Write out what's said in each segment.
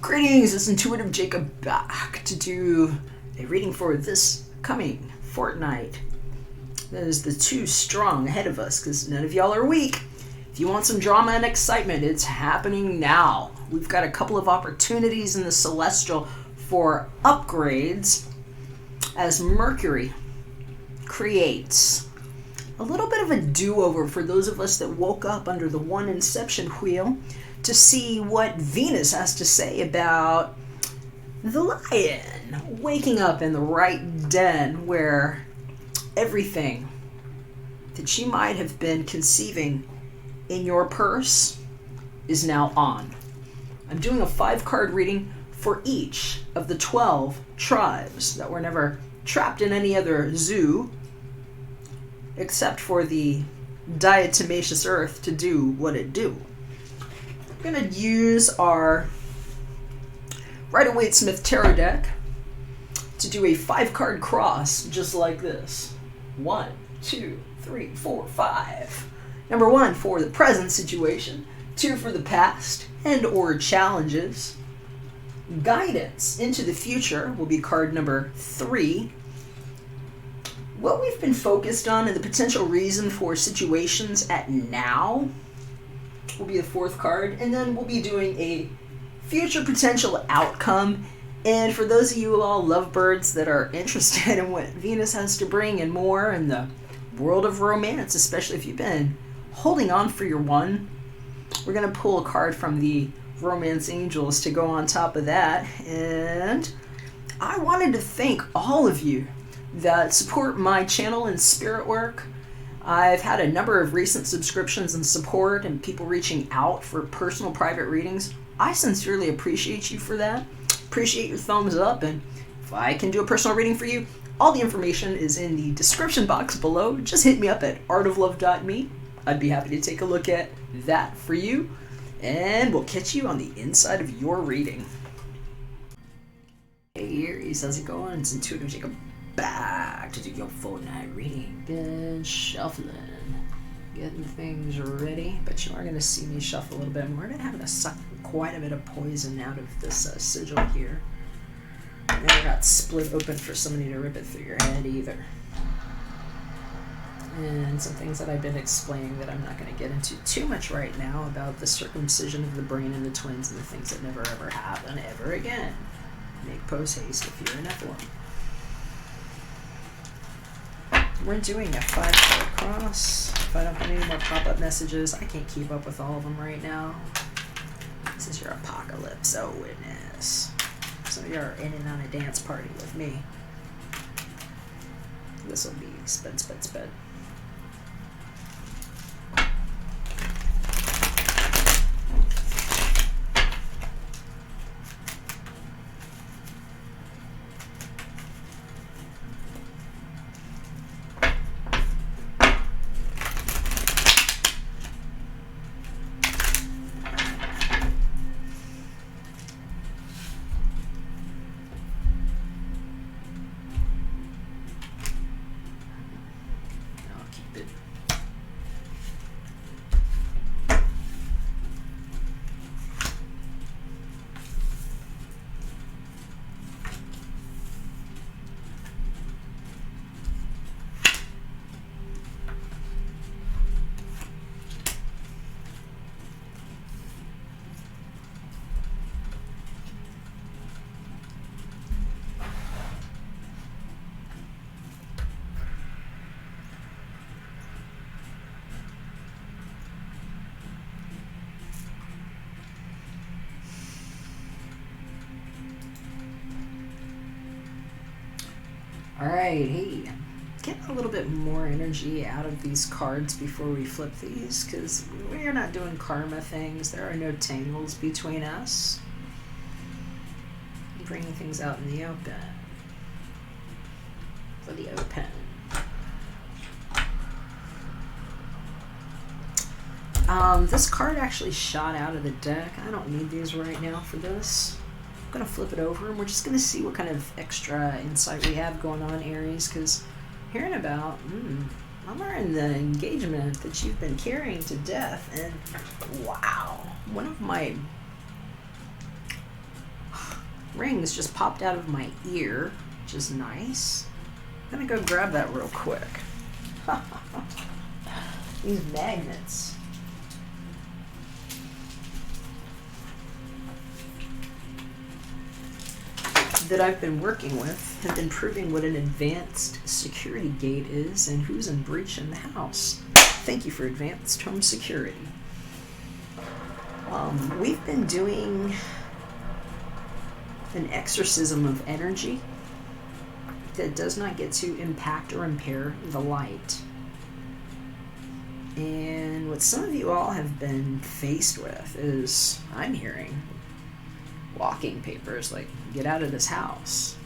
Greetings, it's Intuitive Jacob back to do a reading for this coming Fortnite. That is the too strong ahead of us because none of y'all are weak. If you want some drama and excitement, it's happening now. We've got a couple of opportunities in the Celestial for upgrades as Mercury creates a little bit of a do-over for those of us that woke up under the one inception wheel to see what Venus has to say about the lion waking up in the right den where everything that she might have been conceiving in your purse is now on. I'm doing a 5-card reading for each of the 12 tribes that were never trapped in any other zoo except for the diatomaceous earth to do what it do. I'm going to use our Rider-Waite-Smith Tarot deck to do a 5-card cross just like this. 1, 2, 3, 4, 5. Number 1 for the present situation, 2 for the past and or challenges. Guidance into the future will be card number 3. What we've been focused on and the potential reason for situations at now will be the 4th card, and then we'll be doing a future potential outcome. And for those of you all lovebirds that are interested in what Venus has to bring and more in the world of romance, especially if you've been holding on for your one, we're going to pull a card from the Romance Angels to go on top of that. And I wanted to thank all of you that support my channel and spirit work. I've had a number of recent subscriptions and support and people reaching out for personal private readings. I sincerely appreciate you for that. Appreciate your thumbs up, and if I can do a personal reading for you, all the information is in the description box below. Just hit me up at artoflove.me. I'd be happy to take a look at that for you, and we'll catch you on the inside of your reading. Hey Aries, how's it going? It's Intuitive Jacob back to do your Fortnite reading. Been shuffling, getting things ready, but you are going to see me shuffle a little bit more. I'm having to suck quite a bit of poison out of this sigil here. I never got split open for somebody to rip it through your head either. And some things that I've been explaining that I'm not going to get into too much right now about the circumcision of the brain and the twins and the things that never ever happen ever again. Make post haste if you're an F1. We're doing a 5-card cross. If I don't get any more pop-up messages, I can't keep up with all of them right now. This is your apocalypse. Oh, witness. So you're in and on a dance party with me. This will be sped. Alright, hey, get a little bit more energy out of these cards before we flip these, because we're not doing karma things. There are no tangles between us. Bringing things out in the open. For the open. This card actually shot out of the deck. I don't need these right now for this. I'm going to flip it over and we're just going to see what kind of extra insight we have going on, Aries, because hearing about, I'm learning the engagement that you've been carrying to death, and wow, one of my rings just popped out of my ear, which is nice. I'm gonna go grab that real quick. These magnets. That I've been working with have been proving what an advanced security gate is and who's in breach in the house. Thank you for advanced home security. We've been doing an exorcism of energy that does not get to impact or impair the light. And what some of you all have been faced with is, I'm hearing, walking papers, like, get out of this house.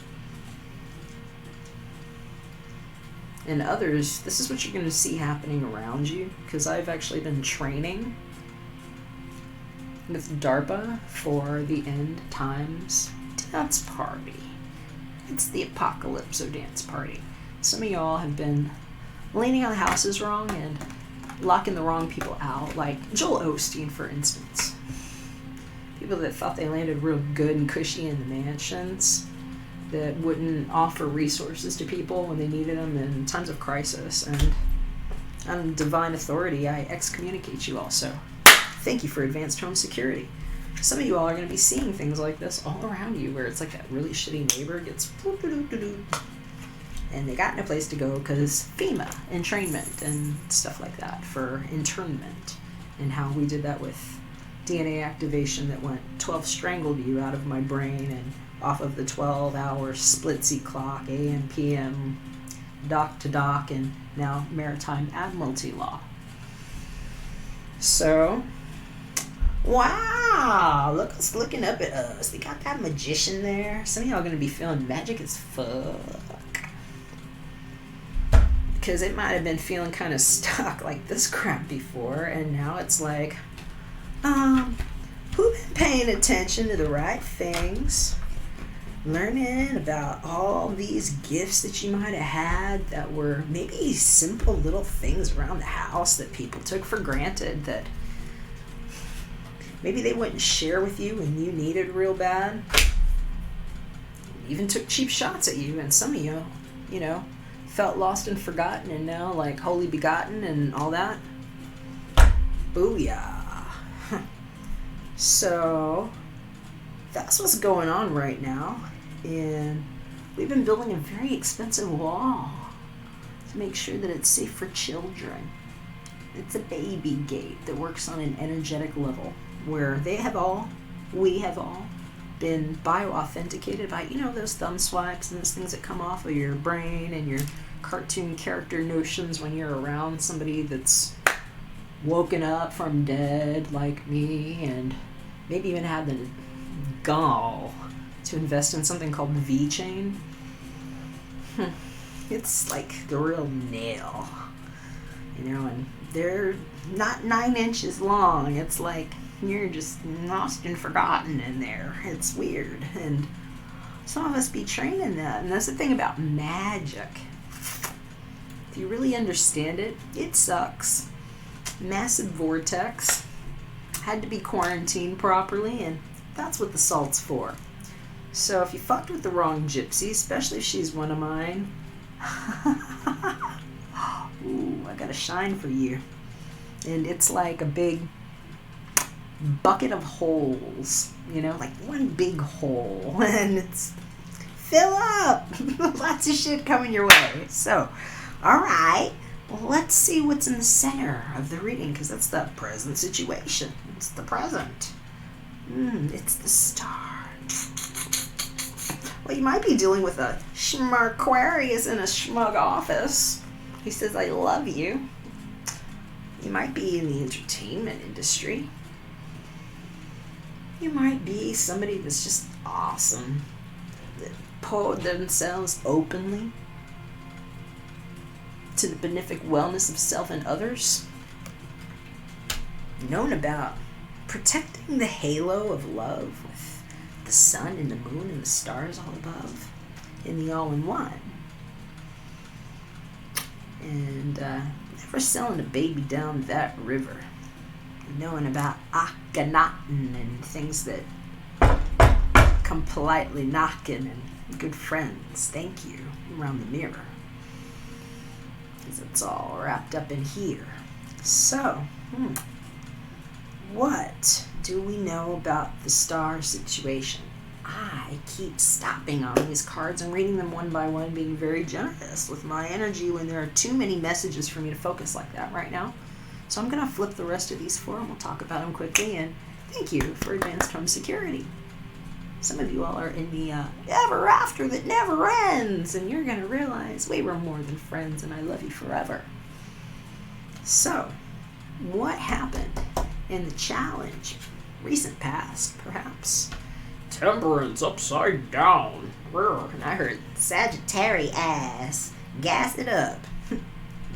And others, this is what you're going to see happening around you, because I've actually been training with DARPA for the End Times dance party. It's the Apocalypso dance party. Some of y'all have been leaning on the houses wrong and locking the wrong people out, like Joel Osteen, for instance. People that thought they landed real good and cushy in the mansions that wouldn't offer resources to people when they needed them in times of crisis. And on divine authority, I excommunicate you also. Thank you for advanced home security. Some of you all are going to be seeing things like this all around you, where it's like that really shitty neighbor gets and they got no place to go because FEMA entrainment and stuff like that for internment, and how we did that with DNA activation that went 12 strangled you out of my brain and off of the 12-hour splitsy clock, AM, PM, dock to dock, and now maritime admiralty law. So, wow, look who's looking up at us. They got that magician there. Some of y'all are going to be feeling magic as fuck. Because it might have been feeling kind of stuck like this crap before, and now it's like, who been paying attention to the right things? Learning about all these gifts that you might have had that were maybe simple little things around the house that people took for granted, that maybe they wouldn't share with you when you needed real bad. Even took cheap shots at you, and some of you, felt lost and forgotten, and now like holy begotten and all that. Booyah. So that's what's going on right now, and we've been building a very expensive wall to make sure that it's safe for children. It's a baby gate that works on an energetic level where we have all been bio-authenticated by, those thumb swipes and those things that come off of your brain and your cartoon character notions when you're around somebody that's woken up from dead like me, and maybe even had the gall to invest in something called V-Chain. It's like the real nail, and they're not 9 inches long. It's like you're just lost and forgotten in there. It's weird, and some of us be training that, and that's the thing about magic. If you really understand it, it sucks. Massive vortex, had to be quarantined properly, and that's what the salt's for. So if you fucked with the wrong gypsy, especially if she's one of mine, ooh, I got a shine for you. And it's like a big bucket of holes, like one big hole, and it's fill up. Lots of shit coming your way. So, all right. Well, let's see what's in the center of the reading, because that's the present situation. It's the present. It's the star. Well, you might be dealing with a Schmarquarius in a schmug office. He says, I love you. You might be in the entertainment industry. You might be somebody that's just awesome, that poured themselves openly to the benefic wellness of self and others, known about protecting the halo of love with the sun and the moon and the stars all above in the all-in-one. never selling a baby down that river. Knowing about Akhenaten and things that come politely knocking and good friends. Thank you. Around the mirror. Because it's all wrapped up in here. So, what do we know about the star situation? I keep stopping on these cards and reading them one by one, being very generous with my energy when there are too many messages for me to focus like that right now. So I'm going to flip the rest of these four and we'll talk about them quickly. And thank you for advanced home security. Some of you all are in the ever after that never ends. And you're going to realize we were more than friends and I love you forever. So, what happened in the challenge? Recent past, perhaps. Temperance upside down. And I heard Sagittarius. Gas it up.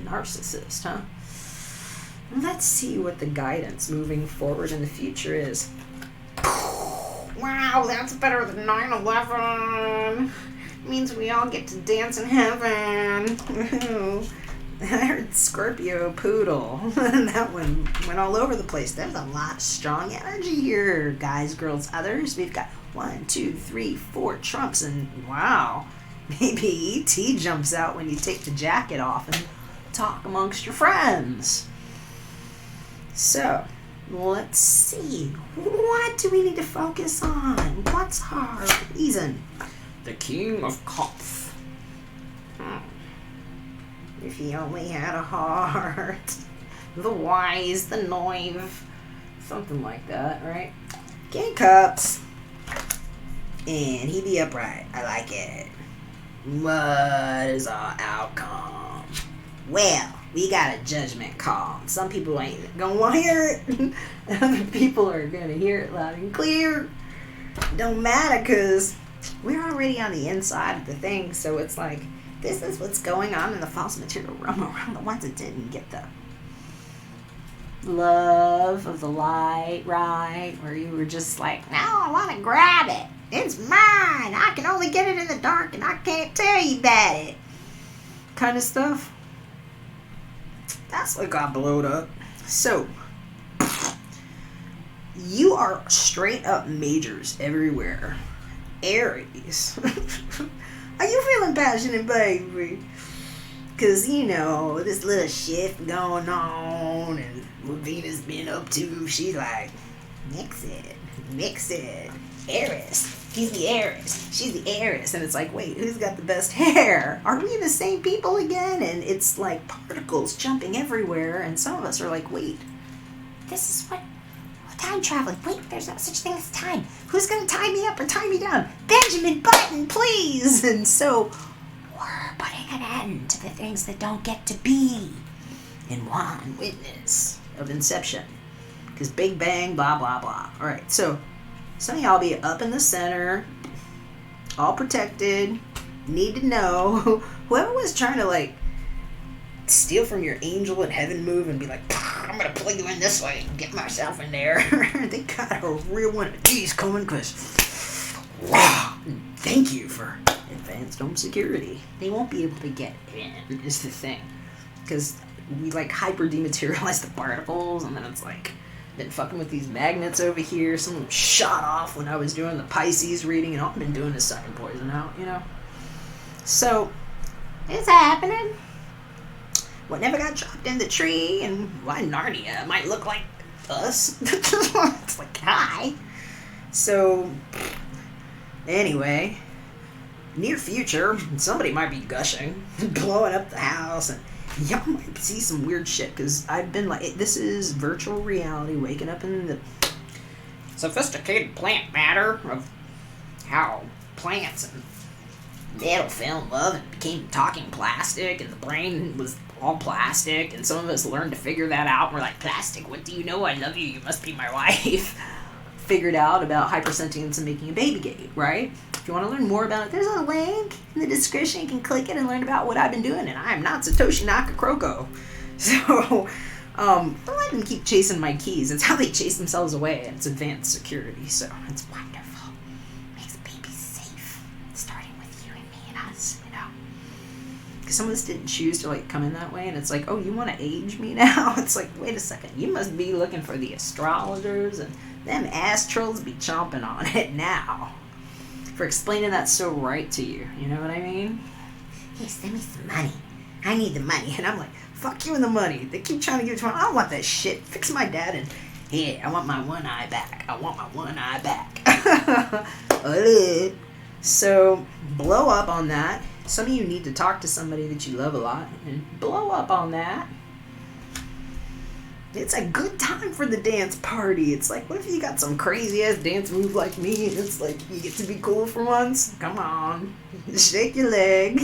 Narcissist, huh? Let's see what the guidance moving forward in the future is. Wow, that's better than 9/11. Means we all get to dance in heaven. I heard Scorpio Poodle. That one went all over the place. There's a lot of strong energy here, guys, girls, others. We've got 1, 2, 3, 4 trumps, and wow, maybe E.T. jumps out when you take the jacket off and talk amongst your friends. So, let's see. What do we need to focus on? What's our reason? The King of Cups. If he only had a heart. The wise, the knave. Something like that, right? King of Cups. And he be upright. I like it. What is our outcome? Well, we got a judgment call. Some people ain't gonna want to hear it. Other people are gonna hear it loud and clear. Don't matter, because we're already on the inside of the thing. So it's like, this is what's going on in the false material realm around the ones that didn't get the love of the light, right? Where you were just like, no, I want to grab it. It's mine. I can only get it in the dark and I can't tell you about it. Kind of stuff. That's what got blowed up. So, you are straight up majors everywhere. Aries. Are you feeling passionate, baby? Because, you know, this little shift going on and what Venus been up to, she's like, mix it. Aries. He's the Aries. She's the Aries. And it's like, wait, who's got the best hair? Are we the same people again? And it's like particles jumping everywhere. And some of us are like, wait, this is what time traveling. Wait, there's no such thing as time. Who's going to tie me up or tie me down? Benjamin Button, please. And so we're putting an end to the things that don't get to be in one witness of inception. Because Big Bang, blah, blah, blah. All right, so some of y'all be up in the center, all protected, need to know. Whoever was trying to, like, steal from your angel in heaven move and be like, I'm going to pull you in this way and get myself in there. They got a real one of these coming because, wow, thank you for advanced home security. They won't be able to get in, is the thing. Because we, like, hyper-dematerialize the particles, and then it's like, been fucking with these magnets over here. Someone shot off when I was doing the Pisces reading, and all I've been doing is sucking poison out, you know? So, it's happening. What never got dropped in the tree, and why Narnia might look like us. It's like, hi. So, anyway, near future, somebody might be gushing, blowing up the house, and y'all might see some weird shit, because I've been like, this is virtual reality, waking up in the sophisticated plant matter of how plants and metal fell in love and became talking plastic, and the brain was all plastic, and some of us learned to figure that out, and we're like, plastic, what do you know? I love you, you must be my wife. Figured out about hypersentience and making a baby gate, right? If you want to learn more about it, there's a link in the description. You can click it and learn about what I've been doing, and I am not Satoshi Nakakroko. So, don't let them keep chasing my keys. It's how they chase themselves away, and it's advanced security, so it's wonderful. Makes babies safe, starting with you and me and us, you know? because some of us didn't choose to like come in that way, and it's like, oh, you want to age me now? It's like, wait a second, you must be looking for the astrologers, and them ass trolls be chomping on it now for explaining that so right to you. You know what I mean? Hey, send me some money. I need the money. And I'm like, fuck you and the money. They keep trying to give it to me. I don't want that shit. Fix my dad and, yeah, I want my one eye back. I want my one eye back. So, blow up on that. Some of you need to talk to somebody that you love a lot and blow up on that. It's a good time for the dance party. It's like, what if you got some crazy ass dance move like me and it's like, you get to be cool for once? Come on. Shake your leg.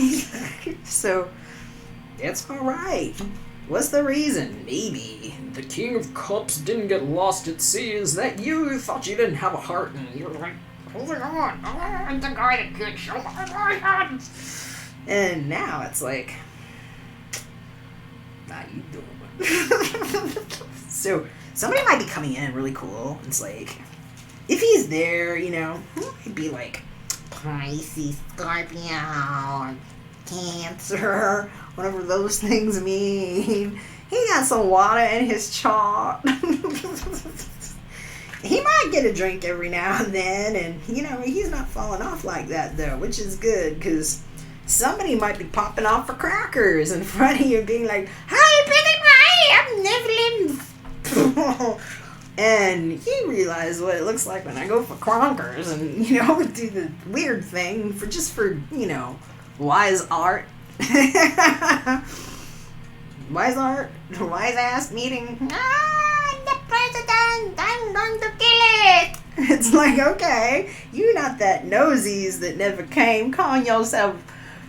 So, it's alright. What's the reason? Maybe the King of Cups didn't get lost at sea. Is that you thought you didn't have a heart and you're like, hold on, I'm the guy that could show my heart. And now it's like, how you doing? So somebody might be coming in really cool. It's like, if he's there, you know, he might be like Pisces, Scorpio, Cancer, whatever those things mean. He got some water in his chart. He might get a drink every now and then, and, you know, he's not falling off like that, though, which is good, because somebody might be popping off for crackers in front of you, being like, hi, Billy Pie, I'm Neverland. And he realized what it looks like when I go for crackers and, you know, do the weird thing for, you know, wise art. Wise art, wise ass meeting. I'm the president, I'm going to kill it. It's like, okay, you're not that nosies that never came calling yourself.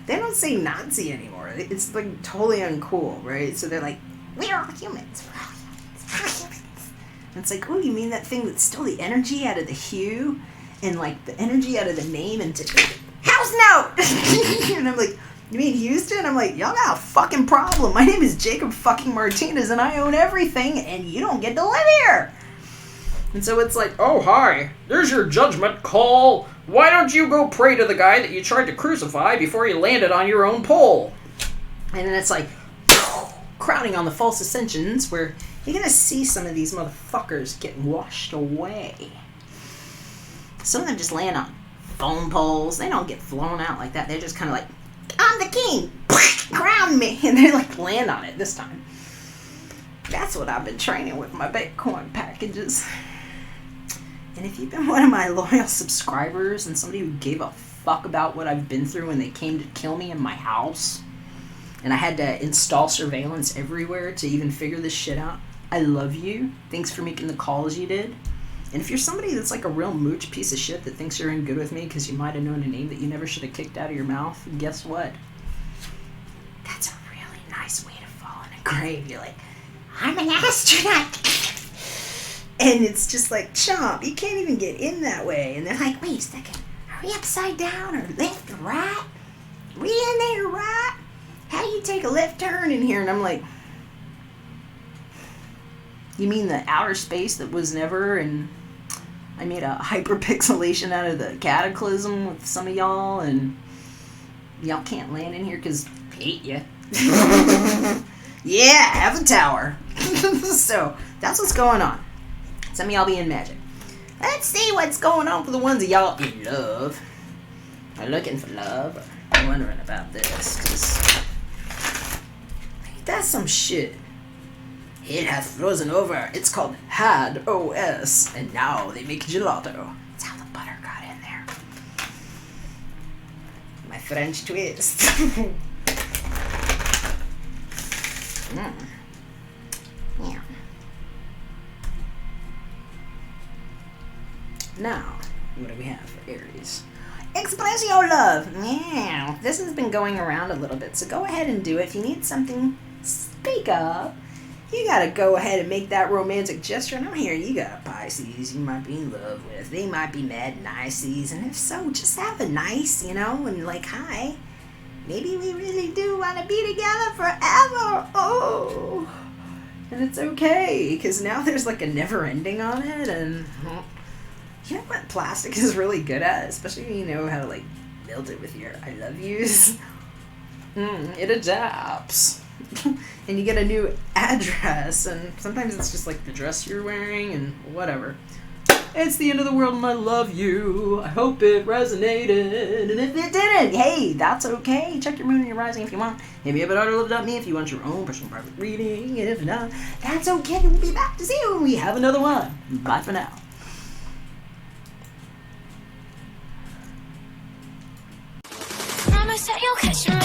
They don't say Nazi anymore. It's like totally uncool, right? So they're like, we're all humans, we're all humans, we're all humans. And it's like, oh, you mean that thing that's still the energy out of the hue and like the energy out of the name and house note. And I'm like, you mean Houston? I'm like, y'all got a fucking problem. My name is Jakob fucking Martinez and I own everything and you don't get to live here. And so it's like, oh, hi, there's your judgment call. Why don't you go pray to the guy that you tried to crucify before you landed on your own pole? And then it's like, crowding on the false ascensions where you're going to see some of these motherfuckers getting washed away. Some of them just land on phone poles. They don't get flown out like that. They're just kind of like, I'm the king. Ground me. And they like land on it this time. That's what I've been training with my Bitcoin packages. And if you've been one of my loyal subscribers and somebody who gave a fuck about what I've been through when they came to kill me in my house, and I had to install surveillance everywhere to even figure this shit out, I love you. Thanks for making the calls you did. And if you're somebody that's like a real mooch piece of shit that thinks you're in good with me because you might have known a name that you never should have kicked out of your mouth, guess what? That's a really nice way to fall in a grave. You're like, I'm an astronaut. And it's just like, chomp, you can't even get in that way. And they're like, wait a second, are we upside down or left or right? Are we in there right? How do you take a left turn in here? And I'm like, you mean the outer space that was never, and I made a hyperpixelation out of the cataclysm with some of y'all, and y'all can't land in here because I hate you. Yeah, have a tower. So, that's what's going on. Some of y'all be in magic. Let's see what's going on for the ones of y'all in love. Are looking for love. I'm wondering about this, because that's some shit. It has frozen over. It's called HAD OS, and now they make gelato. That's how the butter got in there. My French twist. Yeah. Now, what do we have for Aries? Express your love. Yeah. This has been going around a little bit, so go ahead and do it. If you need something, speak up. You gotta go ahead and make that romantic gesture. And I'm hearing you got a Pisces you might be in love with. They might be mad niceys. And if so, just have a nice, you know, and like, hi. Maybe we really do want to be together forever. Oh. And it's okay, because now there's like a never ending on it. And you know what plastic is really good at? Especially when you know how to like melt it with your I love yous. It adapts. And you get a new address, and sometimes it's just like the dress you're wearing and whatever. It's the end of the world and I love you. I hope it resonated. And if it didn't, hey, that's okay. Check your moon and your rising if you want. Hit me up at ARTOFLOVE.me if you want your own personal private reading. If not, that's okay. We'll be back to see you when we have another one. Bye for now. Promise that you'll catch me.